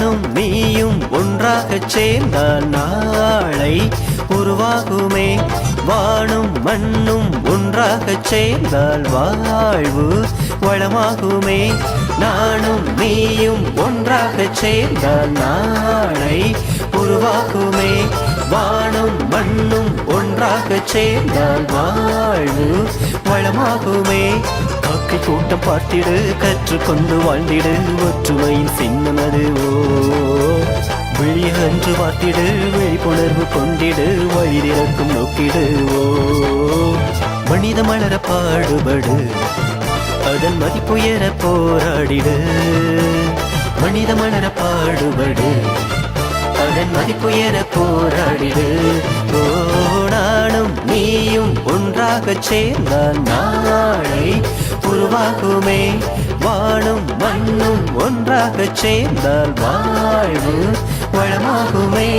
நானும் நீயும் ஒன்றாகச் சேர்ந்தால் நாளை உருவாகுமே. வானும் மண்ணும் ஒன்றாகச் சேர்ந்தால் வாழ்வு வளமாகுமே. நானும் நீயும் ஒன்றாகச் சேர்ந்தால் நாளை உருவாகுமே. வானும் மண்ணும் ஒன்றாகச் சேர்ந்தால் வாழ்வு வளமாகுமே. காக்கை கூட்டம் பார்த்திடு, கற்றுக்கொண்டு வாழ்ந்திடு, ஒற்றுமையின் சின்னம் அதுவோ. விழிய அன்று பார்த்திடு, விழிப்புணர்வு கொண்டிடு, வழிதிறக்கும் நோக்கிடுவோ. மனித மலர பாடுபடு, அதன் மதிப்புயர போராடிடு. மனித மலர பாடுபடு, அதன் மதிப்புயர போராடிடு. நானும் நீயும் ஒன்றாகச் சேர்ந்தால் நாளை உருவாகுமே. வானும் மண்ணும் ஒன்றாகச் சேர்ந்தால் வாழ்வு வளமாகுமே.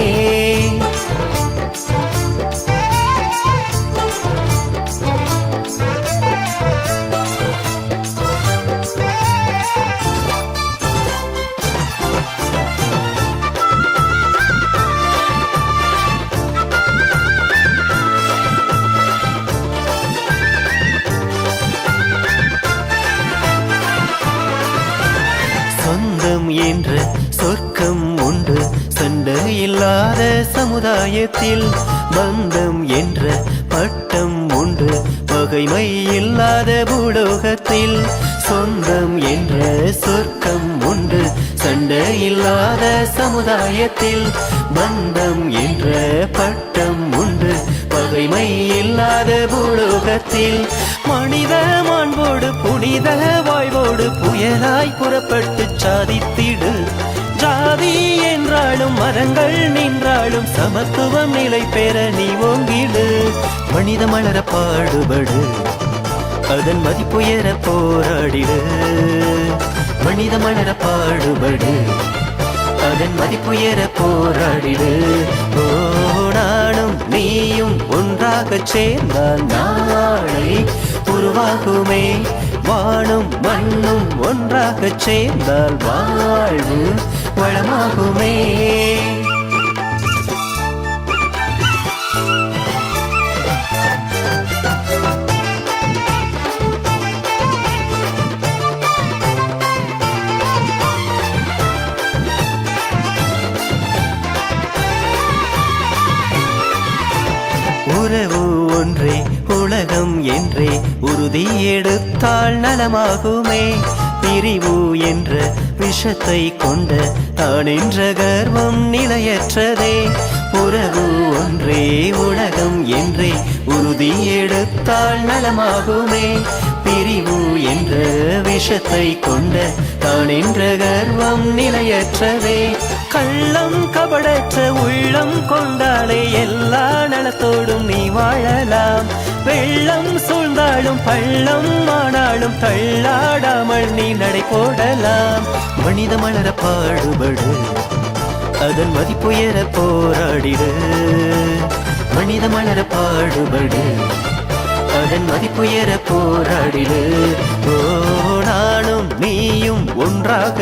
சொந்தம் என்ற சொர்க்கம் உண்டு சண்டை இல்லாத சமுதாயத்தில். பந்தம் என்ற பட்டம் உண்டு பகைமை இல்லாத பூலோகத்தில். சொந்தம் என்ற சொர்க்கம் உண்டு சண்டை இல்லாத சமுதாயத்தில். பந்தம் என்ற பட்டம் உண்டு பகைமை இல்லாத பூலோகத்தில். மனித மாண்போடு புனித வாழ்வோடு புயலாய் புறப்பட்டு சாதித்திடு. ஜாதி என்றாலும் மரங்கள் நின்றாலும் சமத்துவம் நிலை பெற நீ ஓங்கிடு. மனித மலர பாடுபடு, அதன் மதிப்புயர போராடிடு. மனித மலர பாடுபடு, அதன் மதிப்புயர போராடிடு. நானும் நீயும் ஒன்றாகச் சேர்ந்தால் நாளை உருவாகுமே. வானும் மண்ணும் ஒன்றாகச் சேர்ந்தால் வாழ்வு வளமாகுமே. உறவு ஒன்றே உலகம் என்றே உறுதி எடுத்தால் நலமாகுமே. பிரிவு என்ற விஷத்தை கொண்ட தான் என்ற கர்வம் நிலையற்றதே. உறவு ஒன்றே உலகம் என்றே உறுதி எடுத்தால் நலமாகுமே. பிரிவு என்ற விஷத்தை கொண்ட தான் என்ற கர்வம் நிலையற்றதே. கள்ளம் கபடற்ற உள்ளம் கொண்டாலே எல்லா நலத்தோடும் நீ வாழலாம். வெள்ளம் சூழ்ந்தாலும் பள்ளம் ஆனாலும் தள்ளாடாமல் நீ நடை போடலாம். மனித மலர பாடுபடு, அதன் மதிப்புயர போராடிடு. மனித மலர பாடுபடு, அதன் மதிப்புயர போராடிடு. நானும் நீயும் ஒன்றாக